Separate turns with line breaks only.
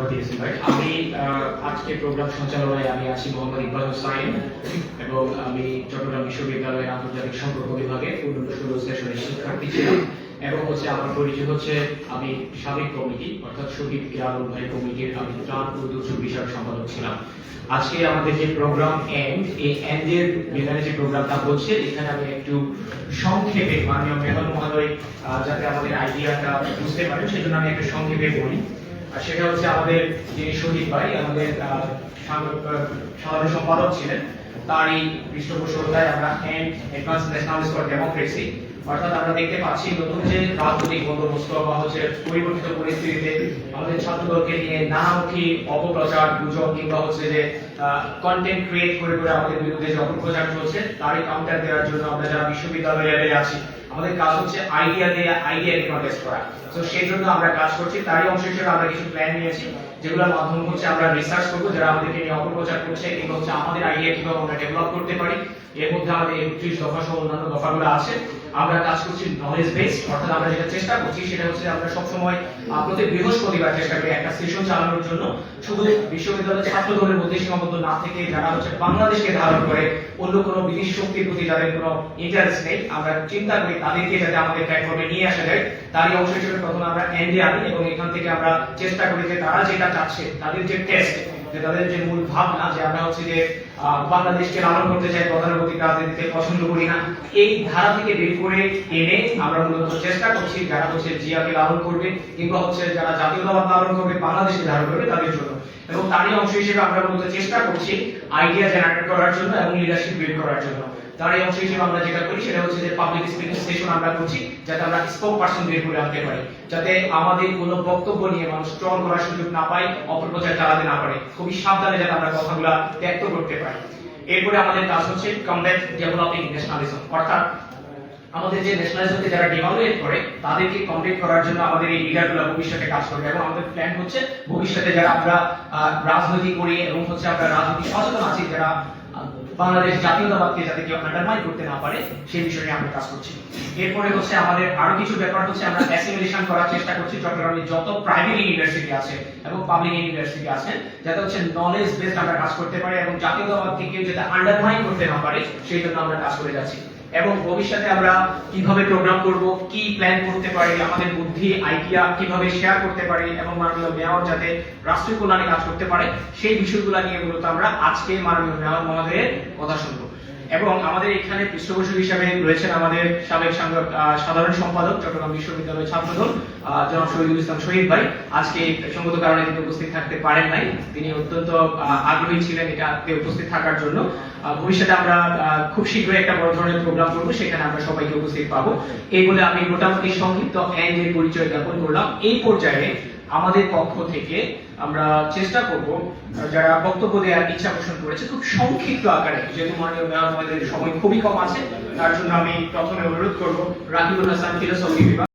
ধন্যবাদ দিয়েছেন ভাই। আমি আজকে প্রোগ্রাম সঞ্চালনায় আমি আছি মোহাম্মদ ইকবাল হোসাইন এবং আমি চট্টগ্রাম বিশ্ববিদ্যালয়ের আন্তর্জাতিক সম্পর্ক বিভাগে উন্নত ষোলো সেশনের শিক্ষার্থী ছিলাম এবং আমার পরিচয় হচ্ছে আমি সাবেক কমিটি অর্থাৎ শহীদ কিরানুল ভাই কমিটির আমি ত্রাণ ও দুর্যোগ বিষয়ক সম্পাদক ছিলাম। আজকে আমাদের যে প্রোগ্রাম এই এন্ডের বিধানে যে প্রোগ্রামটা হচ্ছে এখানে আমি একটু সংক্ষেপে মাননীয় মেহমান মহোদয় যাতে আমাদের আইডিয়াটা বুঝতে পারেন সেজন্য আমি একটু সংক্ষেপে বলি। আর সেটা হচ্ছে আমাদের যিনি শহীদ ভাই আমাদের সাধারণ সম্পাদক ছিলেন, তার এই পৃষ্ঠপোষকতায় আমরা অ্যাডভান্স ন্যাশনালিস্ট ফর ডেমোক্রেসি অর্থাৎ আমরা দেখতে পাচ্ছি নতুন যে রাজনৈতিক বন্দোবস্ত বা পরিবর্তিত পরিস্থিতিতে আমাদের ছাত্রদলকে নিয়ে নানামুখী অপপ্রচার গুজব কিংবা যে কন্টেন্ট ক্রিয়েট করে আমাদের বিরুদ্ধে যে অপপ্রচার চলছে তারই কাউন্টার দেওয়ার জন্য আমরা যারা বিশ্ববিদ্যালয় লেভেলে আছি আমাদের কাজ হচ্ছে আইডিয়া দিয়ে আইডিয়াকে কন্টেস্ট করা। তো সেই জন্য আমরা কাজ করছি, তারই অংশ হিসেবে আমরা কিছু প্ল্যান নিয়েছি যেগুলোর মাধ্যমে আমরা রিসার্চ করবো যারা আমাদেরকে নিয়ে অপপ্রচার করছে কিংবা আমাদের আইডিয়া কিভাবে আমরা ডেভেলপ করতে পারি। এর মধ্যে আমাদের 31 দফা সহ অন্যান্য দফাগুলো আছে। আমরা কাজ করছি নলেজ বেসড অর্থাৎ আমরা যেটা চেষ্টা করছি সেটা হচ্ছে আমরা সবসময় প্রতি বৃহস্পতিবার চেষ্টা করি একটা সেশন চালানোর জন্য শুধু বিশ্ববিদ্যালয়ের ছাত্র দলের মধ্যে সীমাবদ্ধ না থেকে যারা বাংলাদেশকে ধারণ করে অন্য কোনো বিদেশি শক্তির প্রতি যাদের কোনো ইন্টারেস্ট নেই আমরা চিন্তা করি তাদেরকে যাতে আমাদের প্ল্যাটফর্মে নিয়ে আসা যায়। তারই অংশ হিসেবে প্রথমে আমরা এন্ডে আনি এবং এখান থেকে আমরা চেষ্টা করি যে তারা যেটা চাচ্ছে তাদের যে টেস্ট তাদের যে মূল ভাবনা যে আমরা যে বাংলাদেশকে লালন করতে চাই গতানুগতিক রাজনীতিতে পছন্দ করি না এই ধারা থেকে বের করে এনে আমরা মূলত চেষ্টা করছি যারা জিয়াকে লালন করবে কিংবা যারা জাতীয়তাবাদ লালন করবে বাংলাদেশকে ধারণ করবে তাদের জন্য। এবং তারই অংশ হিসেবে আমরা মূলত চেষ্টা করছি আইডিয়া জেনারেট করার জন্য এবং লিডারশিপ বিল্ড করার জন্য। তারই অংশ হিসেবে আমরা যেটা করি সেটা যে পাবলিক স্পিকিং সেশন আমরা করছি যাতে আমরা স্পোক পারসন বের করে আনতে পারি, যাতে আমাদের কোনো বক্তব্য নিয়ে মানুষ ট্রল করার সুযোগ না পায়, অপপ্রচার চালাতে না পারে, খুবই সাবধানে যাতে আমরা কথাগুলো ব্যক্ত করতে পারি। এরপরে আমাদের কাজ হচ্ছে কমব্যাট ডেভেলপিং ন্যাশনালিজম অর্থাৎ আমাদের যে ন্যাশনালিজমকে যারা ডেভেলপ করে তাদেরকে কমপ্লিট করার জন্য আমাদের এই লিডারগুলো ভবিষ্যতে কাজ করবে এবং আমাদের প্ল্যান হচ্ছে ভবিষ্যতে যারা আমরা রাজনীতি করি এবং আমরা রাজনীতি সচেতন আছি যারা বাংলাদেশ জাতীয়তাবাদকে যাতে কেউ আন্ডারমাইন করতে না পারে সেই বিষয়ে আমরা কাজ করছি। এরপরে আমাদের আরো কিছু ব্যাপার আমরা অ্যাসিমিলেশন করার চেষ্টা করছি চট্টগ্রামে যত প্রাইভেট ইউনিভার্সিটি আছে এবং পাবলিক ইউনিভার্সিটি আছে যাতে নলেজ বেসড আমরা কাজ করতে পারি এবং জাতীয়তাবাদকে কেউ যাতে আন্ডারমাইন করতে না পারে সেই জন্য আমরা কাজ করে যাচ্ছি। এবং ভবিষ্যতে আমরা কিভাবে প্রোগ্রাম করব, কি প্ল্যান করতে পারি, আমাদের বুদ্ধি আইডিয়া কিভাবে শেয়ার করতে পারি এবং মাননীয় মেয়র যাতে রাষ্ট্রীয় কল্যাণে কাজ করতে পারে সেই বিষয়গুলো নিয়ে মূলত আমরা আজকে মাননীয় মেয়র মহোদয়ের কথা শুনবো। এবং আমাদের এখানে পৃষ্ঠপোষক হিসেবে রয়েছেন আমাদের সাবেক সাধারণ সম্পাদক চট্টগ্রাম বিশ্ববিদ্যালয় ছাত্রদল জনাব শহীদুল ইসলাম শহীদ ভাই। আজকে সঙ্গত কারণে তিনি উপস্থিত থাকতে পারেন নাই, তিনি অত্যন্ত আগ্রহী ছিলেন এটাতে উপস্থিত থাকার জন্য। ভবিষ্যতে আমরা খুব শীঘ্রই একটা বড় ধরনের প্রোগ্রাম করবো, সেখানে আমরা সবাইকে উপস্থিত পাবো। এই বলে আমি মোটামুটি সংক্ষিপ্ত এন্ডের পরিচয় জ্ঞাপন করলাম। এই পর্যায়ে আমাদের পক্ষ থেকে আমরা চেষ্টা করব যারা বক্তব্য দেওয়ার ইচ্ছা পোষণ করেছে খুব সংক্ষিপ্ত আকারে, যেহেতু মাননীয় মেয়র মহোদয়ের সময় খুবই কম আছে তার জন্য আমি প্রথমে অনুরোধ করব রাকিবুল হাসান ফিলোসফি বিভাগ